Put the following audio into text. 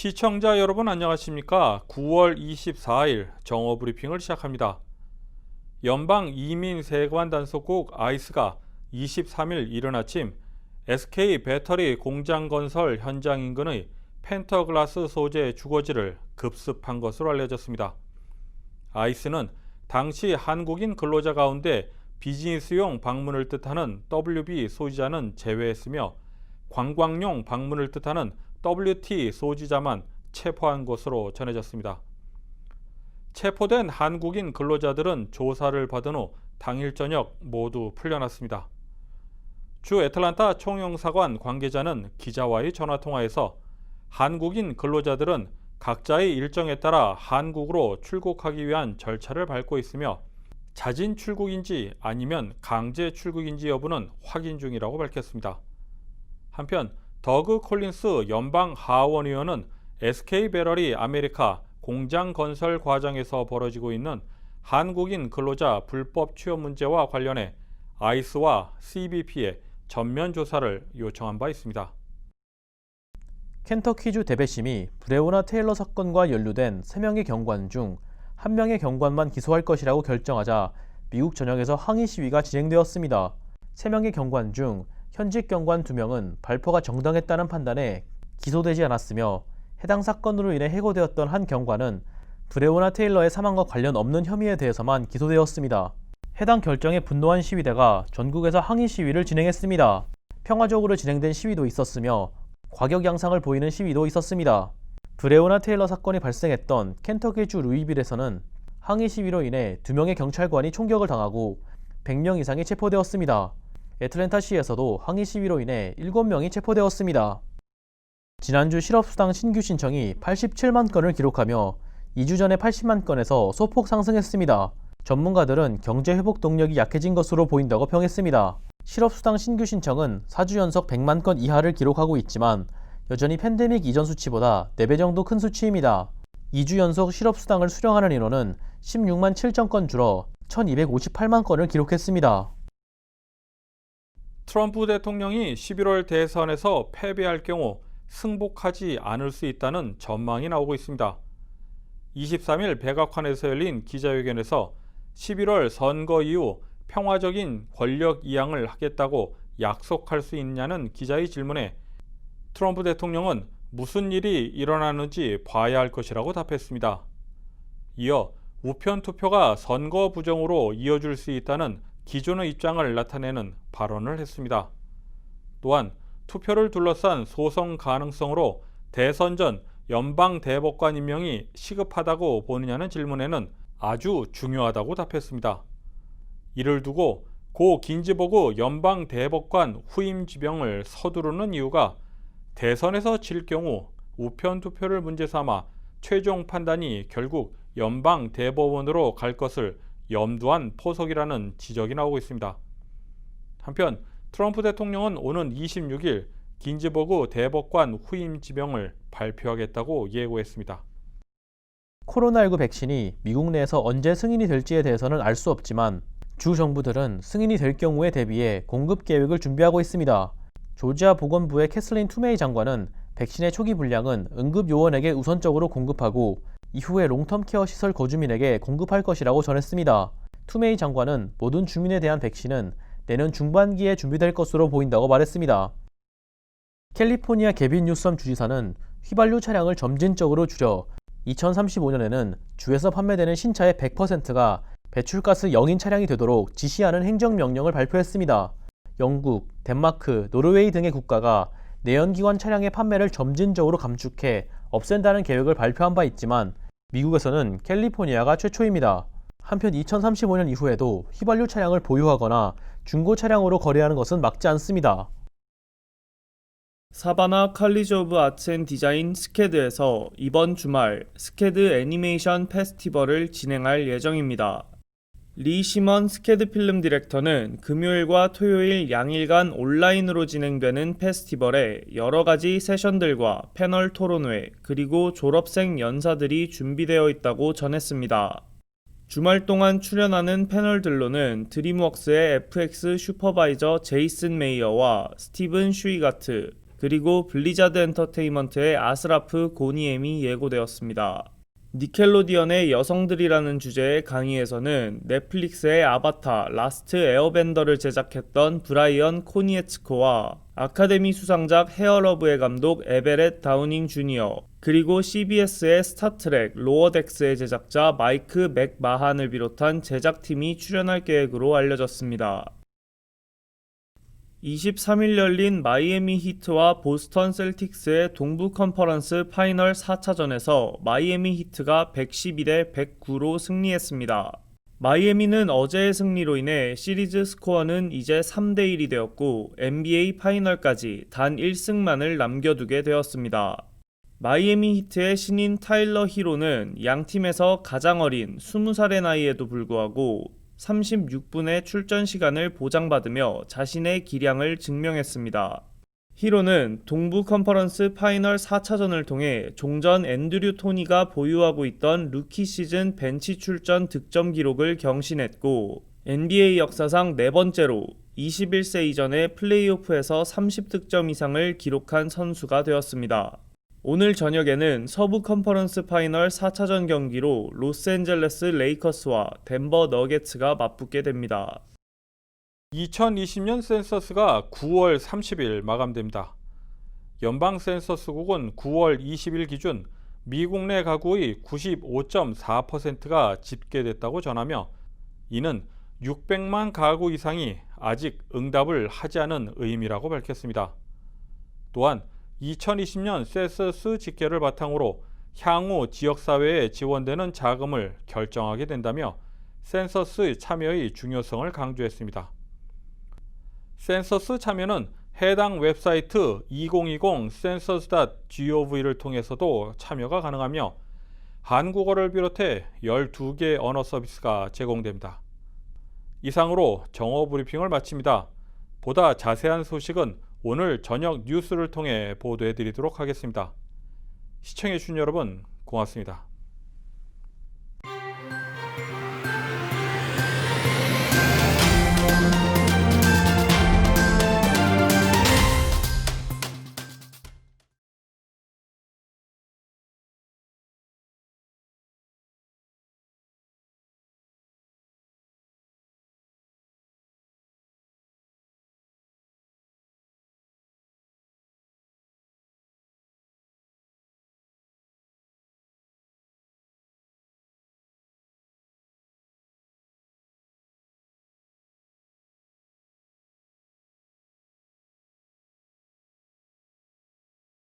시청자 여러분 안녕하십니까? 9월 24일 정오브리핑을 시작합니다. 연방 이민세관 단속국 아이스가 23일 이른 아침 SK 배터리 공장 건설 현장 인근의 펜터글라스 소재 주거지를 급습한 것으로 알려졌습니다. 아이스는 당시 한국인 근로자 가운데 비즈니스용 방문을 뜻하는 WB 소지자는 제외했으며 관광용 방문을 뜻하는 WT 소지자만 체포한 것으로 전해졌습니다. 체포된 한국인 근로자들은 조사를 받은 후 당일 저녁 모두 풀려났습니다. 주 애틀란타 총영사관 관계자는 기자와의 전화통화에서 한국인 근로자들은 각자의 일정에 따라 한국으로 출국하기 위한 절차를 밟고 있으며 자진 출국인지 아니면 강제 출국인지 여부는 확인 중이라고 밝혔습니다. 한편 더그 콜린스 연방 하원 의원은 SK 배터리 아메리카 공장 건설 과정에서 벌어지고 있는 한국인 근로자 불법 취업 문제와 관련해 아이스와 CBP에 전면 조사를 요청한 바 있습니다. 켄터키주 대배심이 브레오나 테일러 사건과 연루된 3명의 경관 중 1명의 경관만 기소할 것이라고 결정하자 미국 전역에서 항의 시위가 진행되었습니다. 3명의 경관 중 현직 경관 2명은 발포가 정당했다는 판단에 기소되지 않았으며 해당 사건으로 인해 해고되었던 한 경관은 브레오나 테일러의 사망과 관련 없는 혐의에 대해서만 기소되었습니다. 해당 결정에 분노한 시위대가 전국에서 항의 시위를 진행했습니다. 평화적으로 진행된 시위도 있었으며 과격 양상을 보이는 시위도 있었습니다. 브레오나 테일러 사건이 발생했던 켄터키주 루이빌에서는 항의 시위로 인해 2명의 경찰관이 총격을 당하고 100명 이상이 체포되었습니다. 애틀랜타시에서도 항의 시위로 인해 7명이 체포되었습니다. 지난주 실업수당 신규 신청이 87만 건을 기록하며 2주 전에 80만 건에서 소폭 상승했습니다. 전문가들은 경제 회복 동력이 약해진 것으로 보인다고 평했습니다. 실업수당 신규 신청은 4주 연속 100만 건 이하를 기록하고 있지만 여전히 팬데믹 이전 수치보다 4배 정도 큰 수치입니다. 2주 연속 실업수당을 수령하는 인원은 16만 7천 건 줄어 1258만 건을 기록했습니다. 트럼프 대통령이 11월 대선에서 패배할 경우 승복하지 않을 수 있다는 전망이 나오고 있습니다. 23일 백악관에서 열린 기자회견에서 11월 선거 이후 평화적인 권력 이양을 하겠다고 약속할 수 있냐는 기자의 질문에 트럼프 대통령은 무슨 일이 일어나는지 봐야 할 것이라고 답했습니다. 이어 우편 투표가 선거 부정으로 이어질 수 있다는 기존의 입장을 나타내는 발언을 했습니다. 또한 투표를 둘러싼 소송 가능성으로 대선 전 연방 대법관 임명이 시급하다고 보느냐는 질문에는 아주 중요하다고 답했습니다. 이를 두고 고 긴즈버그 연방 대법관 후임 지명을 서두르는 이유가 대선에서 질 경우 우편 투표를 문제 삼아 최종 판단이 결국 연방 대법원으로 갈 것을 염두한 포석이라는 지적이 나오고 있습니다. 한편 트럼프 대통령은 오는 26일 긴즈버그 대법관 후임 지명을 발표하겠다고 예고했습니다. 코로나19 백신이 미국 내에서 언제 승인이 될지에 대해서는 알 수 없지만 주 정부들은 승인이 될 경우에 대비해 공급 계획을 준비하고 있습니다. 조지아 보건부의 캐슬린 투메이 장관은 백신의 초기 분량은 응급 요원에게 우선적으로 공급하고 이후에 롱텀 케어 시설 거주민에게 공급할 것이라고 전했습니다. 투메이 장관은 모든 주민에 대한 백신은 내년 중반기에 준비될 것으로 보인다고 말했습니다. 캘리포니아 게빈 뉴섬 주지사는 휘발유 차량을 점진적으로 줄여 2035년에는 주에서 판매되는 신차의 100%가 배출가스 0인 차량이 되도록 지시하는 행정명령을 발표했습니다. 영국, 덴마크, 노르웨이 등의 국가가 내연기관 차량의 판매를 점진적으로 감축해 없앤다는 계획을 발표한 바 있지만 미국에서는 캘리포니아가 최초입니다. 한편 2035년 이후에도 휘발유 차량을 보유하거나 중고 차량으로 거래하는 것은 막지 않습니다. 사바나 칼리지 오브 아츠 앤 디자인 스케드에서 이번 주말 스케드 애니메이션 페스티벌을 진행할 예정입니다. 리 시먼 스케드 필름 디렉터는 금요일과 토요일 양일간 온라인으로 진행되는 페스티벌에 여러 가지 세션들과 패널 토론회 그리고 졸업생 연사들이 준비되어 있다고 전했습니다. 주말 동안 출연하는 패널들로는 드림웍스의 FX 슈퍼바이저 제이슨 메이어와 스티븐 슈이가트, 그리고 블리자드 엔터테인먼트의 아스라프 고니엠이 예고되었습니다. 니켈로디언의 여성들이라는 주제의 강의에서는 넷플릭스의 아바타 라스트 에어벤더를 제작했던 브라이언 코니에츠코와 아카데미 수상작 헤어러브의 감독 에베렛 다우닝 주니어, 그리고 CBS의 스타트렉 로어덱스의 제작자 마이크 맥마한을 비롯한 제작팀이 출연할 계획으로 알려졌습니다. 23일 열린 마이애미 히트와 보스턴 셀틱스의 동부 컨퍼런스 파이널 4차전에서 마이애미 히트가 112대 109로 승리했습니다. 마이애미는 어제의 승리로 인해 시리즈 스코어는 이제 3대1이 되었고 NBA 파이널까지 단 1승만을 남겨두게 되었습니다. 마이애미 히트의 신인 타일러 히로는 양팀에서 가장 어린 20살의 나이에도 불구하고 36분의 출전 시간을 보장받으며 자신의 기량을 증명했습니다. 히로는 동부 컨퍼런스 파이널 4차전을 통해 종전 앤드류 토니가 보유하고 있던 루키 시즌 벤치 출전 득점 기록을 경신했고 NBA 역사상 네 번째로 21세 이전의 플레이오프에서 30득점 이상을 기록한 선수가 되었습니다. 오늘 저녁에는 서부 컨퍼런스 파이널 4차전 경기로 로스앤젤레스 레이커스와 덴버 너게츠가 맞붙게 됩니다. 2020년 센서스가 9월 30일 마감됩니다. 연방 센서스국은 9월 20일 기준 미국 내 가구의 95.4%가 집계됐다고 전하며 이는 600만 가구 이상이 아직 응답을 하지 않은 의미라고 밝혔습니다. 또한 2020년 센서스 집계를 바탕으로 향후 지역사회에 지원되는 자금을 결정하게 된다며 센서스 참여의 중요성을 강조했습니다. 센서스 참여는 해당 웹사이트 2020 census.gov를 통해서도 참여가 가능하며 한국어를 비롯해 12개 언어 서비스가 제공됩니다. 이상으로 정오 브리핑을 마칩니다. 보다 자세한 소식은 오늘 저녁 뉴스를 통해 보도해 드리도록 하겠습니다. 시청해 주신 여러분 고맙습니다.